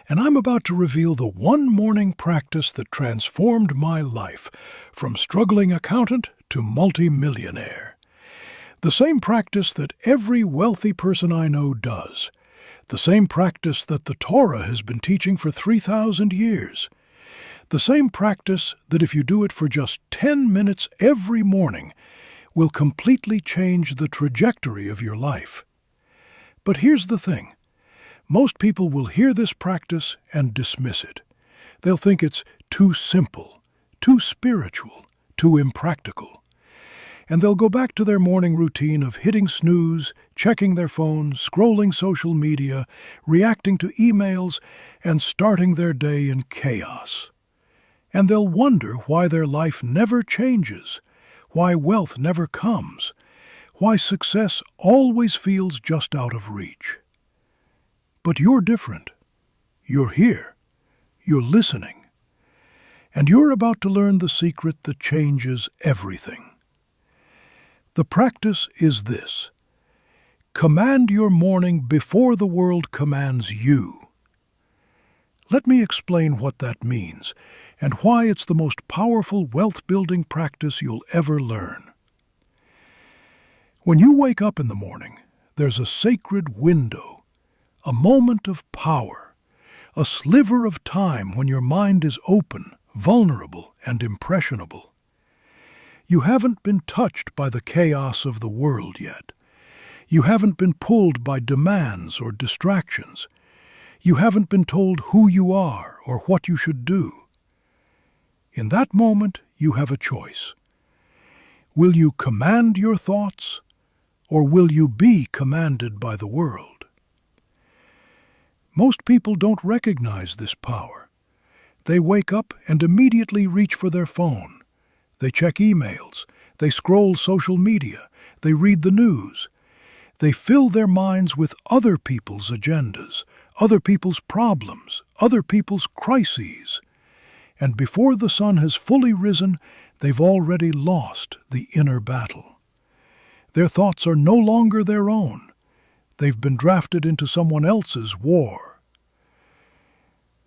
and I'm about to reveal the one morning practice that transformed my life, from struggling accountant to multi-millionaire. The same practice that every wealthy person I know does. The same practice that the Torah has been teaching for 3,000 years. The same practice that if you do it for just 10 minutes every morning, will completely change the trajectory of your life. But here's the thing. Most people will hear this practice and dismiss it. They'll think it's too simple, too spiritual, too impractical. And they'll go back to their morning routine of hitting snooze, checking their phones, scrolling social media, reacting to emails, and starting their day in chaos. And they'll wonder why their life never changes, why wealth never comes, why success always feels just out of reach. But you're different. You're here. You're listening. And you're about to learn the secret that changes everything. The practice is this. Command your morning before the world commands you. Let me explain what that means and why it's the most powerful wealth-building practice you'll ever learn. When you wake up in the morning, there's a sacred window, a moment of power, a sliver of time when your mind is open, vulnerable, and impressionable. You haven't been touched by the chaos of the world yet. You haven't been pulled by demands or distractions. You haven't been told who you are or what you should do. In that moment, you have a choice. Will you command your thoughts, or will you be commanded by the world? Most people don't recognize this power. They wake up and immediately reach for their phone. They check emails. They scroll social media. They read the news. They fill their minds with other people's agendas, other people's problems, other people's crises. And before the sun has fully risen, they've already lost the inner battle. Their thoughts are no longer their own. They've been drafted into someone else's war.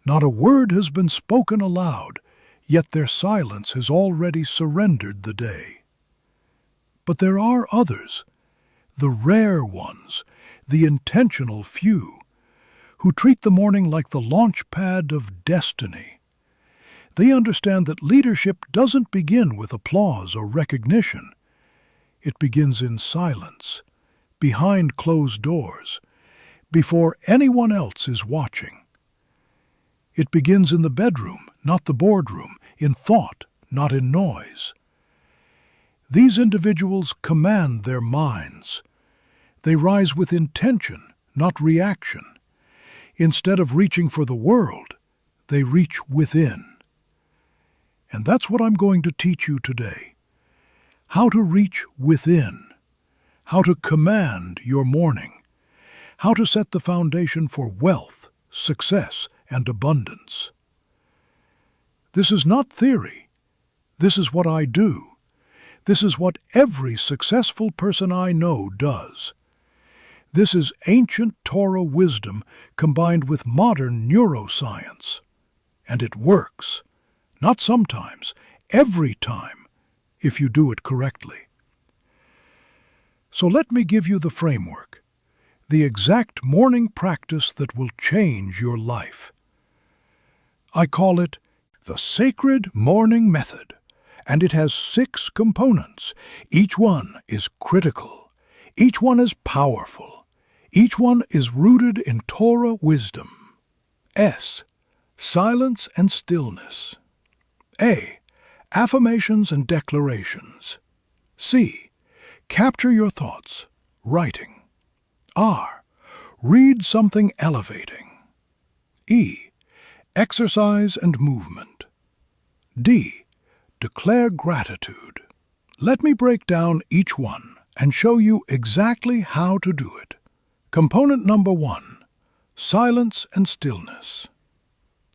Not a word has been spoken aloud, yet their silence has already surrendered the day. But there are others, the rare ones, the intentional few, who treat the morning like the launch pad of destiny. They understand that leadership doesn't begin with applause or recognition. It begins in silence, behind closed doors, before anyone else is watching. It begins in the bedroom, not the boardroom, in thought, not in noise. These individuals command their minds. They rise with intention, not reaction. Instead of reaching for the world, they reach within. And that's what I'm going to teach you today. How to reach within. How to command your morning. How to set the foundation for wealth, success, and abundance. This is not theory. This is what I do. This is what every successful person I know does. This is ancient Torah wisdom combined with modern neuroscience. And it works. Not sometimes, every time, if you do it correctly. So let me give you the framework, the exact morning practice that will change your life. I call it the Sacred Morning Method, and it has 6 components. Each one is critical. Each one is powerful. Each one is rooted in Torah wisdom. S. Silence and stillness. A. Affirmations and declarations. C. Capture your thoughts, writing. R. Read something elevating. E. Exercise and movement. D. Declare gratitude. Let me break down each one and show you exactly how to do it. Component number 1. Silence and stillness.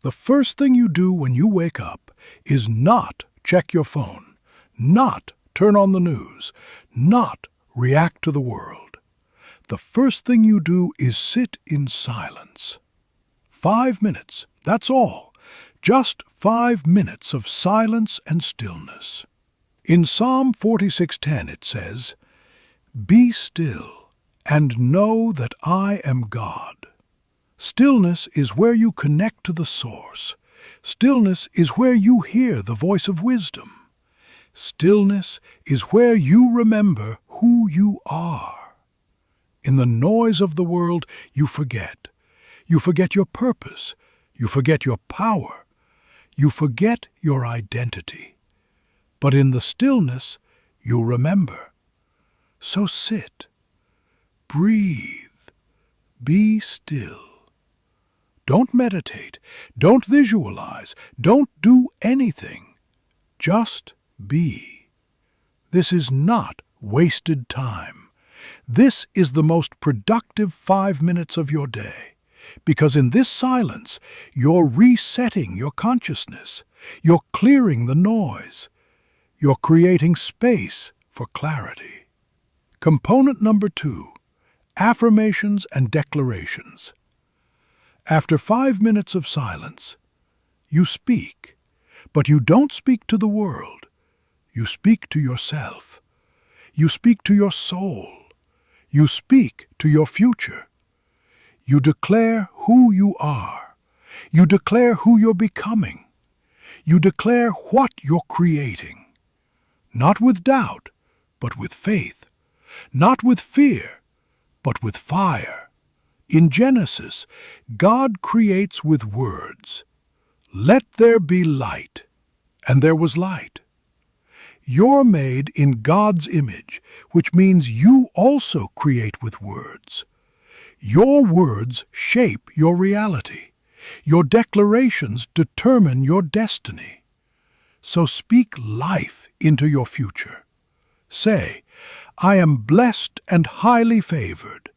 The first thing you do when you wake up is not check your phone, not turn on the news, not react to the world. The first thing you do is sit in silence. 5 minutes, that's all. Just 5 minutes of silence and stillness. In Psalm 46:10 it says, "Be still and know that I am God." Stillness is where you connect to the source. Stillness is where you hear the voice of wisdom. Stillness is where you remember who you are. In the noise of the world, you forget. You forget your purpose. You forget your power. You forget your identity. But in the stillness, you remember. So sit, breathe, be still. Don't meditate. Don't visualize. Don't do anything. Just be. This is not wasted time. This is the most productive 5 minutes of your day, because in this silence, you're resetting your consciousness. You're clearing the noise. You're creating space for clarity. Component number 2, affirmations and declarations. After 5 minutes of silence, you speak, but you don't speak to the world. You speak to yourself. You speak to your soul. You speak to your future. You declare who you are. You declare who you're becoming. You declare what you're creating. Not with doubt, but with faith. Not with fear, but with fire. In Genesis, God creates with words. Let there be light, and there was light. You're made in God's image, which means you also create with words. Your words shape your reality. Your declarations determine your destiny. So speak life into your future. Say, I am blessed and highly favored.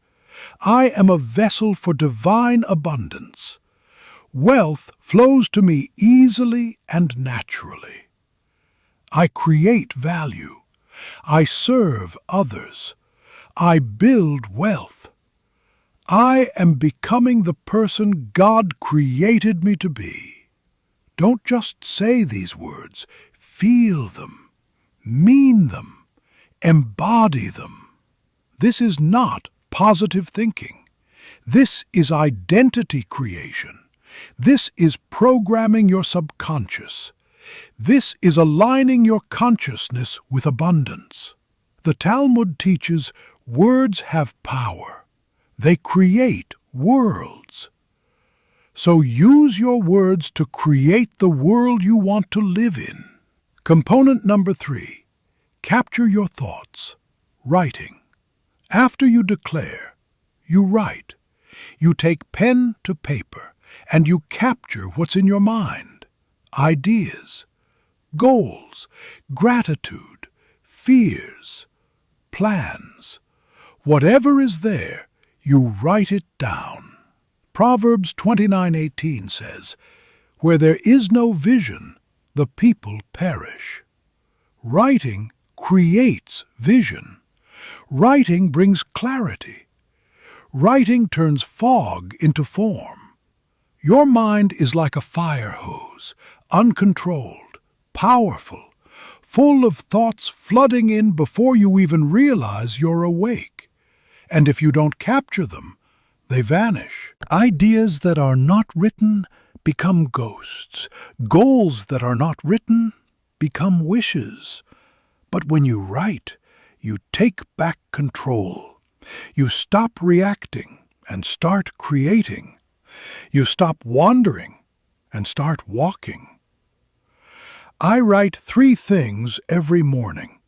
I am a vessel for divine abundance. Wealth flows to me easily and naturally. I create value. I serve others. I build wealth. I am becoming the person God created me to be. Don't just say these words. Feel them. Mean them. Embody them. This is not positive thinking. This is identity creation. This is programming your subconscious. This is aligning your consciousness with abundance. The Talmud teaches words have power. They create worlds. So use your words to create the world you want to live in. Component number 3, capture your thoughts. Writing. After you declare, you write. You take pen to paper and you capture what's in your mind. Ideas, goals, gratitude, fears, plans. Whatever is there, you write it down. Proverbs 29:18 says, "Where there is no vision, the people perish." Writing creates vision. Writing brings clarity. Writing turns fog into form. Your mind is like a fire hose, uncontrolled, powerful, full of thoughts flooding in before you even realize you're awake. And if you don't capture them, they vanish. Ideas that are not written become ghosts. Goals that are not written become wishes. But when you write, you take back control. You stop reacting and start creating. You stop wandering and start walking. I write 3 things every morning.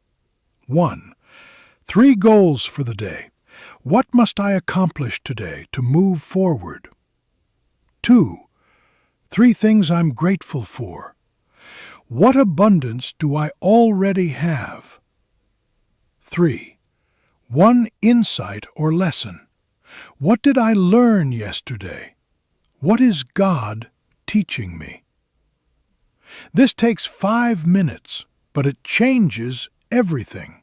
1. 3 goals for the day. What must I accomplish today to move forward? 2. 3 things I'm grateful for. What abundance do I already have? 3. 1 insight or lesson. What did I learn yesterday? What is God teaching me? This takes 5 minutes, but it changes everything,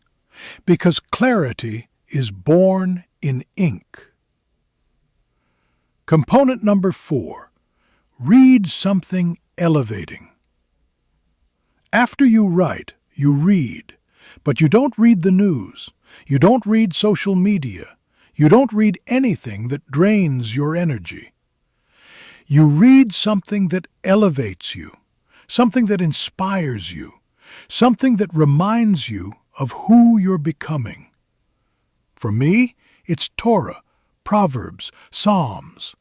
because clarity is born in ink. Component number 4, Read something elevating. After you write, you read. But you don't read the news. You don't read social media. You don't read anything that drains your energy. You read something that elevates you, something that inspires you, something that reminds you of who you're becoming. For me, it's Torah, Proverbs, Psalms,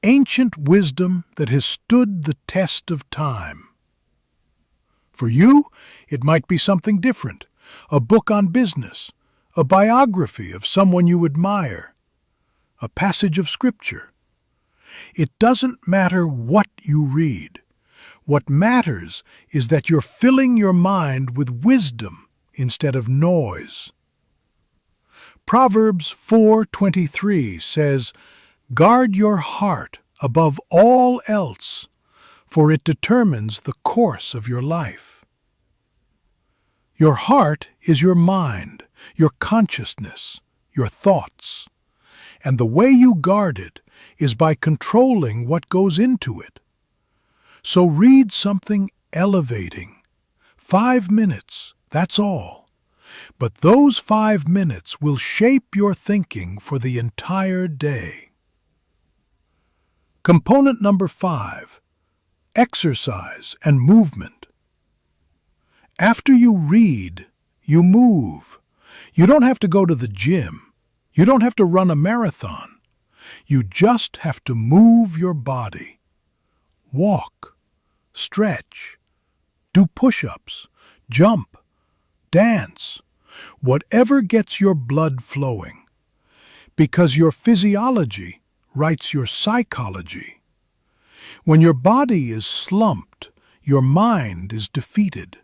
ancient wisdom that has stood the test of time. For you, it might be something different, a book on business, a biography of someone you admire, a passage of scripture. It doesn't matter what you read. What matters is that you're filling your mind with wisdom instead of noise. Proverbs 4:23 says, "Guard your heart above all else, for it determines the course of your life." Your heart is your mind, your consciousness, your thoughts. And the way you guard it is by controlling what goes into it. So read something elevating. 5 minutes, that's all. But those 5 minutes will shape your thinking for the entire day. Component number 5, exercise and movement. After you read, you move. You don't have to go to the gym. You don't have to run a marathon. You just have to move your body. Walk, stretch, do push-ups, jump, dance, whatever gets your blood flowing. Because your physiology writes your psychology. When your body is slumped, your mind is defeated.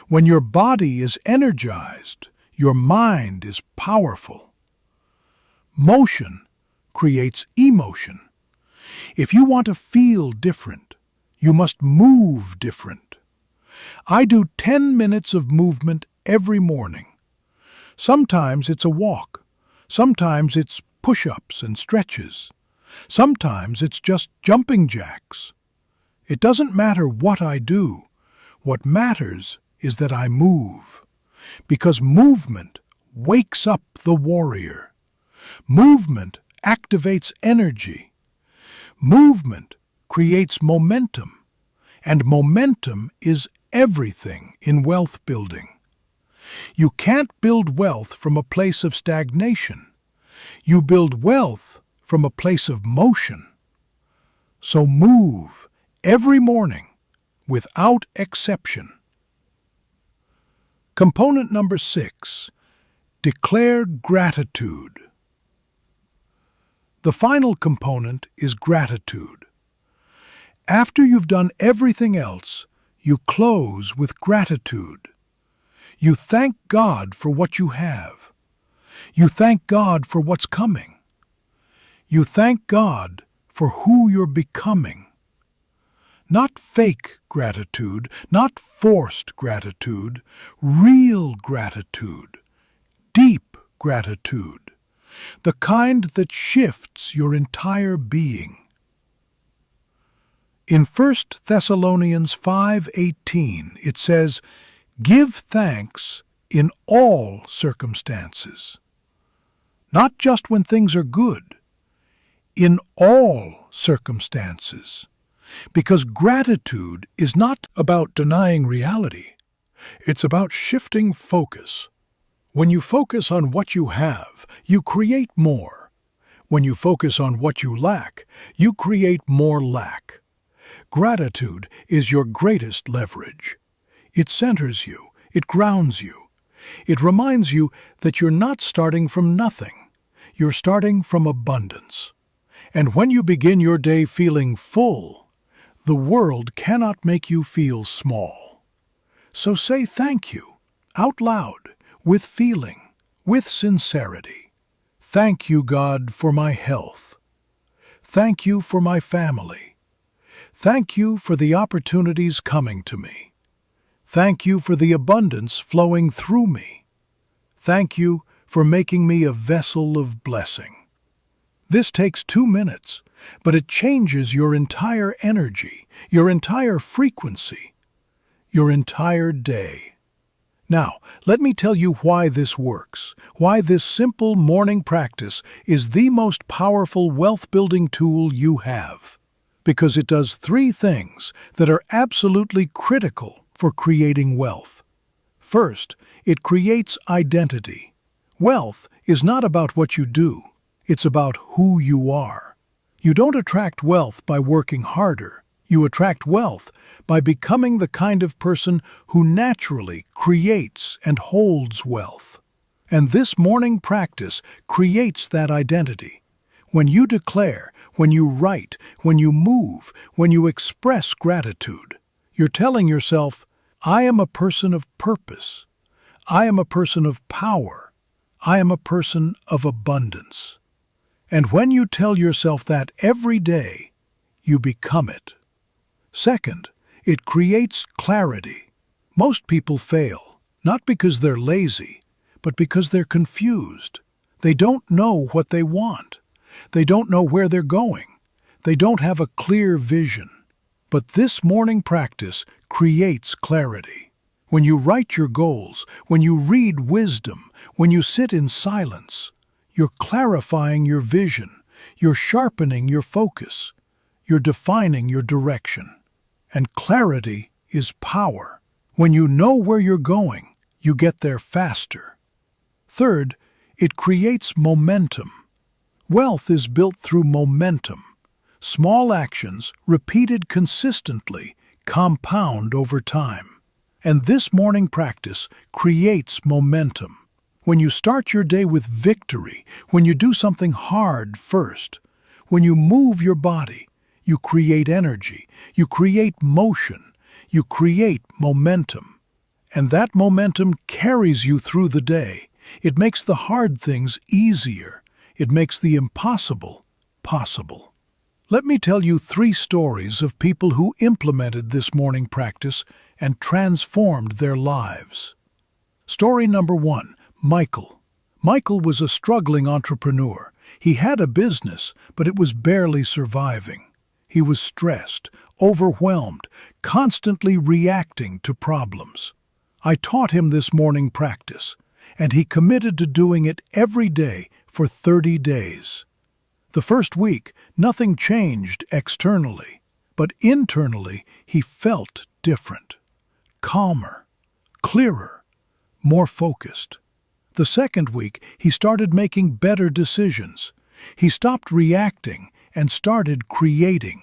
When your body is energized, your mind is powerful. Motion creates emotion. If you want to feel different, you must move different. I do 10 minutes of movement every morning. Sometimes it's a walk. Sometimes it's push-ups and stretches. Sometimes it's just jumping jacks. It doesn't matter what I do. What matters is that I move. Because movement wakes up the warrior. Movement activates energy. Movement creates momentum. And momentum is everything in wealth building. You can't build wealth from a place of stagnation. You build wealth from a place of motion. So move every morning without exception. Component number 6, declare gratitude. The final component is gratitude. After you've done everything else, you close with gratitude. You thank God for what you have. You thank God for what's coming. You thank God for who you're becoming. Not fake gratitude, not forced gratitude, real gratitude, deep gratitude, the kind that shifts your entire being. In 1 Thessalonians 5:18, it says, "Give thanks in all circumstances." Not just when things are good, in all circumstances. Because gratitude is not about denying reality. It's about shifting focus. When you focus on what you have, you create more. When you focus on what you lack, you create more lack. Gratitude is your greatest leverage. It centers you. It grounds you. It reminds you that you're not starting from nothing. You're starting from abundance. And when you begin your day feeling full, the world cannot make you feel small. So say thank you, out loud, with feeling, with sincerity. Thank you, God, for my health. Thank you for my family. Thank you for the opportunities coming to me. Thank you for the abundance flowing through me. Thank you for making me a vessel of blessing. This takes 2 minutes, but it changes your entire energy, your entire frequency, your entire day. Now, let me tell you why this works, why this simple morning practice is the most powerful wealth-building tool you have. Because it does 3 things that are absolutely critical for creating wealth. First, it creates identity. Wealth is not about what you do, it's about who you are. You don't attract wealth by working harder. You attract wealth by becoming the kind of person who naturally creates and holds wealth. And this morning practice creates that identity. When you declare, when you write, when you move, when you express gratitude, you're telling yourself, I am a person of purpose. I am a person of power. I am a person of abundance. And when you tell yourself that every day, you become it. Second, it creates clarity. Most people fail, not because they're lazy, but because they're confused. They don't know what they want. They don't know where they're going. They don't have a clear vision. But this morning practice creates clarity. When you write your goals, when you read wisdom, when you sit in silence, you're clarifying your vision, you're sharpening your focus, you're defining your direction. And clarity is power. When you know where you're going, you get there faster. Third, it creates momentum. Wealth is built through momentum. Small actions, repeated consistently, compound over time. And this morning practice creates momentum. When you start your day with victory, when you do something hard first, when you move your body, you create energy, you create motion, you create momentum. And that momentum carries you through the day. It makes the hard things easier. It makes the impossible possible. Let me tell you 3 stories of people who implemented this morning practice and transformed their lives. Story number 1, Michael. Michael was a struggling entrepreneur. He had a business, but it was barely surviving. He was stressed, overwhelmed, constantly reacting to problems. I taught him this morning practice, and he committed to doing it every day for 30 days. The first week, nothing changed externally, but internally he felt different, calmer, clearer, more focused. The second week, he started making better decisions. He stopped reacting and started creating.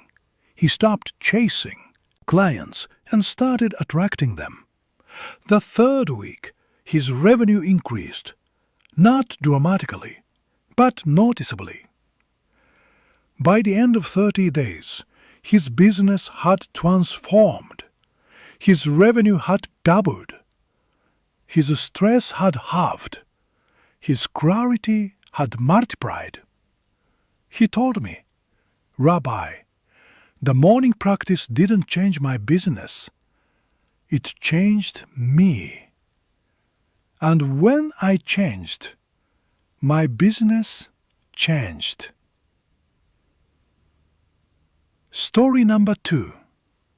He stopped chasing clients and started attracting them. The third week, his revenue increased, not dramatically, but noticeably. By the end of 30 days, his business had transformed. His revenue had doubled. His stress had halved. His clarity had multiplied. He told me, "Rabbi, the morning practice didn't change my business. It changed me. And when I changed, my business changed." Story number 2,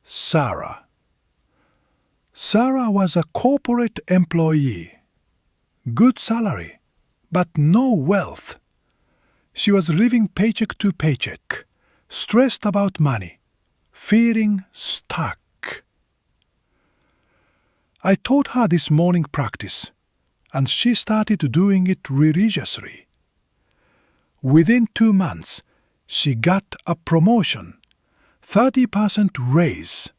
Sarah. Sarah was a corporate employee. Good salary, but no wealth. She was living paycheck to paycheck, stressed about money, feeling stuck. I taught her this morning practice, and she started doing it religiously. Within 2 months, she got a promotion, 30% raise.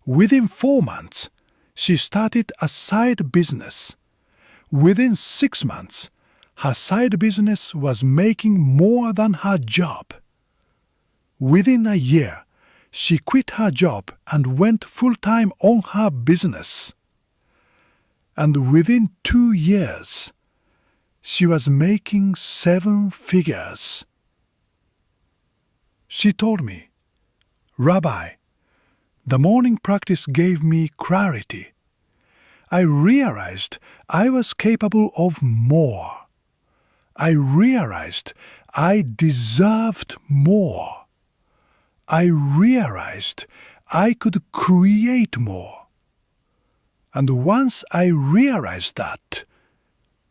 Within 4 months, she started a side business. Within 6 months, her side business was making more than her job. Within a year, she quit her job and went full-time on her business. And within 2 years, she was making 7 figures. She told me, "Rabbi, the morning practice gave me clarity. I realized I was capable of more. I realized I deserved more. I realized I could create more. And once I realized that,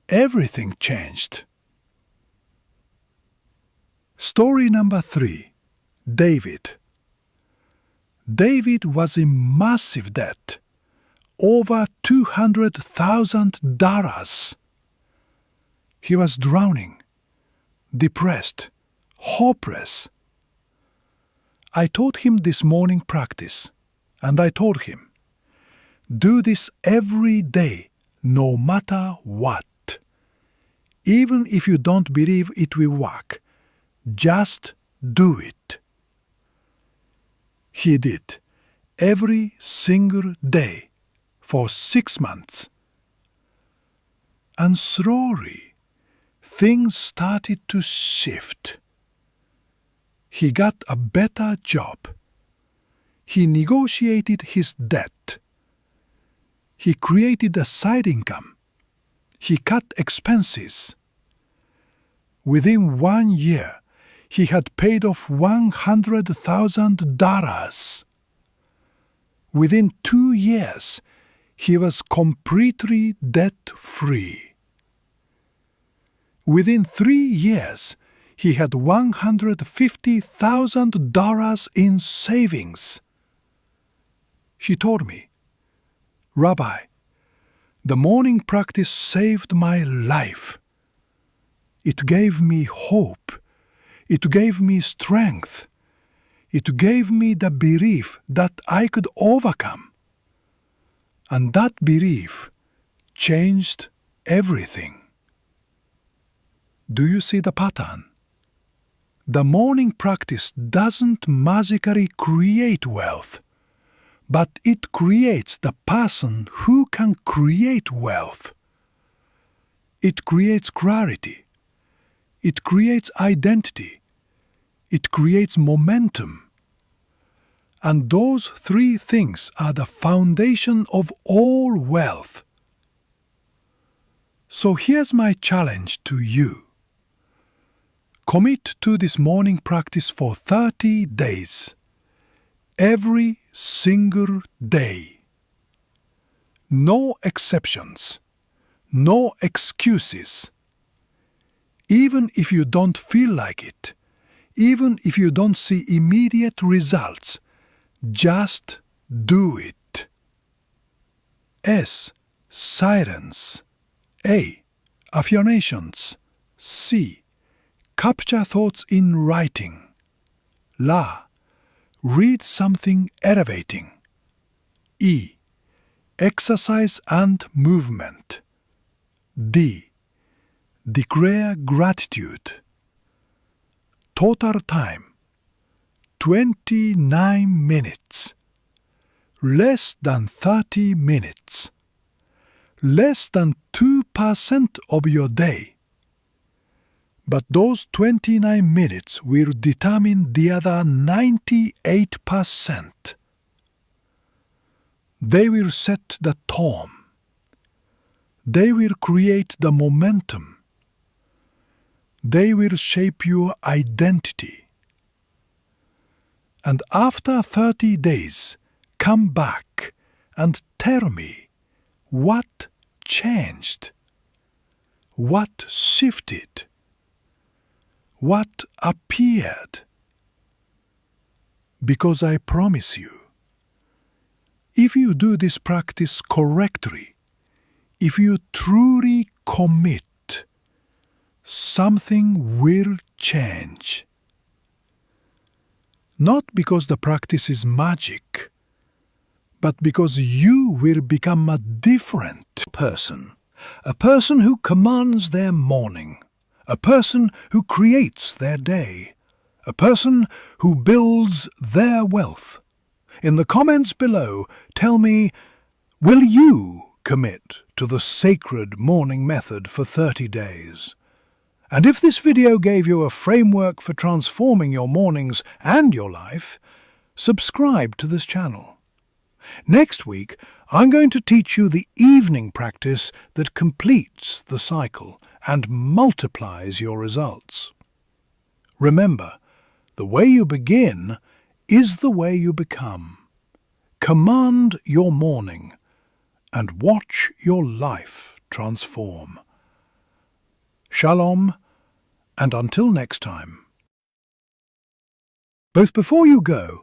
everything changed. Story number 3. David. David was in massive debt, over $200,000. He was drowning, depressed, hopeless. I taught him this morning practice, and I told him, do this every day, no matter what. Even if you don't believe it will work, just do it. He did, every single day, for 6 months. And slowly, things started to shift. He got a better job. He negotiated his debt. He created a side income. He cut expenses. Within 1 year, he had paid off $100,000. Within 2 years, he was completely debt-free. Within 3 years, he had $150,000 in savings. She told me, Rabbi, the morning practice saved my life. It gave me hope. It gave me strength. It gave me the belief that I could overcome. And that belief changed everything. Do you see the pattern? The morning practice doesn't magically create wealth, but it creates the person who can create wealth. It creates clarity. It creates identity. It creates momentum. And those 3 things are the foundation of all wealth. So here's my challenge to you. Commit to this morning practice for 30 days. Every single day. No exceptions. No excuses. Even if you don't feel like it, even if you don't see immediate results, just do it. S. Silence. A. Affirmations. C. Capture thoughts in writing. La. Read something elevating. E. Exercise and movement. D. Declare gratitude. Total time 29 minutes. Less than 30 minutes. Less than 2% of your day. But those 29 minutes will determine the other 98%. They will set the tone. They will create the momentum. They will shape your identity. And after 30 days, come back and tell me what changed, what shifted, what appeared. Because I promise you, if you do this practice correctly, if you truly commit, something will change. Not because the practice is magic, but because you will become a different person. A person who commands their morning. A person who creates their day. A person who builds their wealth. In the comments below, tell me, will you commit to the sacred morning method for 30 days? And if this video gave you a framework for transforming your mornings and your life, subscribe to this channel. Next week, I'm going to teach you the evening practice that completes the cycle and multiplies your results. Remember, the way you begin is the way you become. Command your morning and watch your life transform. Shalom, and until next time. Both before you go,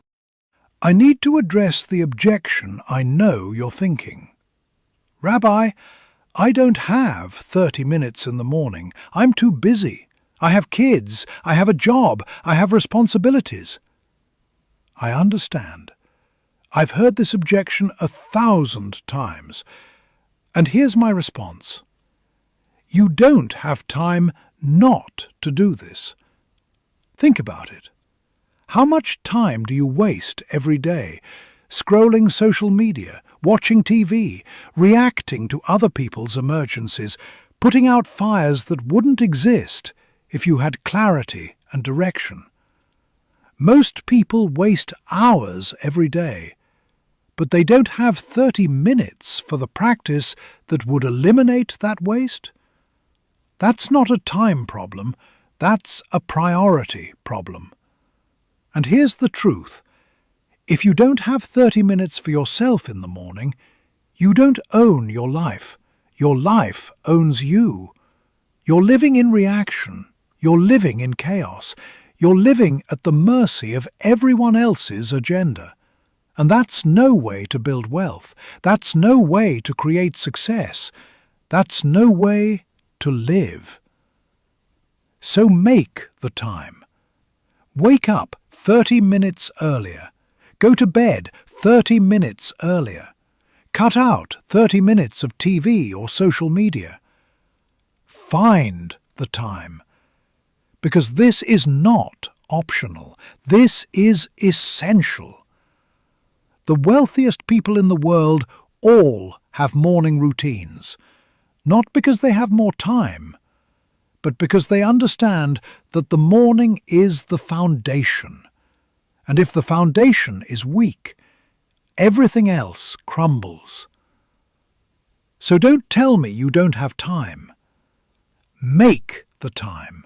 I need to address the objection I know you're thinking. Rabbi, I don't have 30 minutes in the morning. I'm too busy. I have kids. I have a job. I have responsibilities. I understand. I've heard this objection 1,000 times. And here's my response. You don't have time not to do this. Think about it. How much time do you waste every day scrolling social media, watching TV, reacting to other people's emergencies, putting out fires that wouldn't exist if you had clarity and direction? Most people waste hours every day, but they don't have 30 minutes for the practice that would eliminate that waste. That's not a time problem, that's a priority problem. And here's the truth. If you don't have 30 minutes for yourself in the morning, you don't own your life. Your life owns you. You're living in reaction. You're living in chaos. You're living at the mercy of everyone else's agenda. And that's no way to build wealth. That's no way to create success. That's no way to live. So make the time. Wake up 30 minutes earlier. Go to bed 30 minutes earlier. Cut out 30 minutes of TV or social media. Find the time. Because this is not optional. This is essential. The wealthiest people in the world all have morning routines, not because they have more time, but because they understand that the morning is the foundation. And if the foundation is weak, everything else crumbles. So don't tell me you don't have time. Make the time.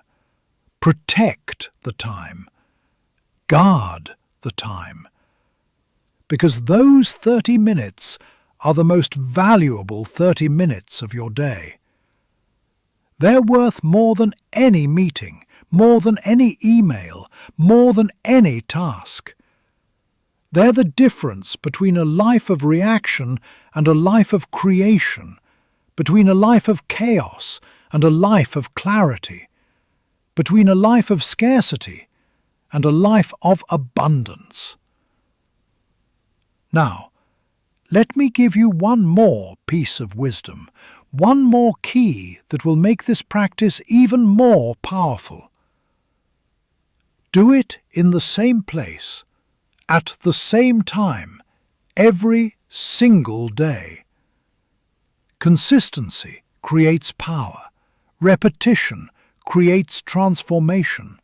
Protect the time. Guard the time. Because those 30 minutes are the most valuable 30 minutes of your day. They're worth more than any meeting, more than any email, more than any task. They're the difference between a life of reaction and a life of creation, between a life of chaos and a life of clarity, between a life of scarcity and a life of abundance. Now, let me give you one more piece of wisdom, one more key that will make this practice even more powerful. Do it in the same place, at the same time, every single day. Consistency creates power. Repetition creates transformation.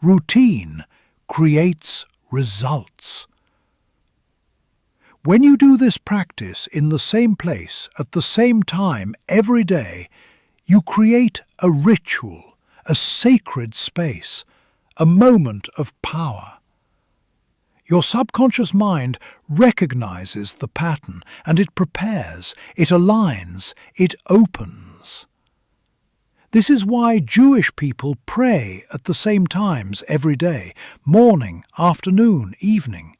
Routine creates results. When you do this practice in the same place, at the same time, every day, you create a ritual, a sacred space, a moment of power. Your subconscious mind recognizes the pattern and it prepares, it aligns, it opens. This is why Jewish people pray at the same times every day, morning, afternoon, evening.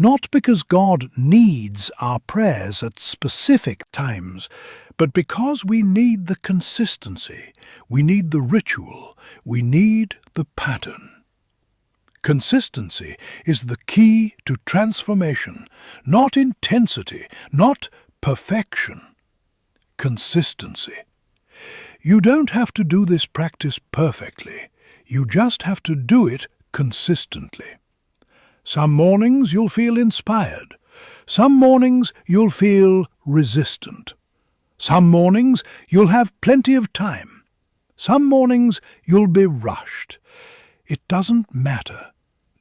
Not because God needs our prayers at specific times, but because we need the consistency, we need the ritual, we need the pattern. Consistency is the key to transformation, not intensity, not perfection. Consistency. You don't have to do this practice perfectly, you just have to do it consistently. Some mornings you'll feel inspired. Some mornings you'll feel resistant. Some mornings you'll have plenty of time. Some mornings you'll be rushed. It doesn't matter.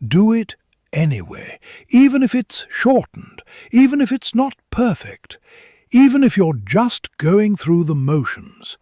Do it anyway, even if it's shortened, even if it's not perfect, even if you're just going through the motions.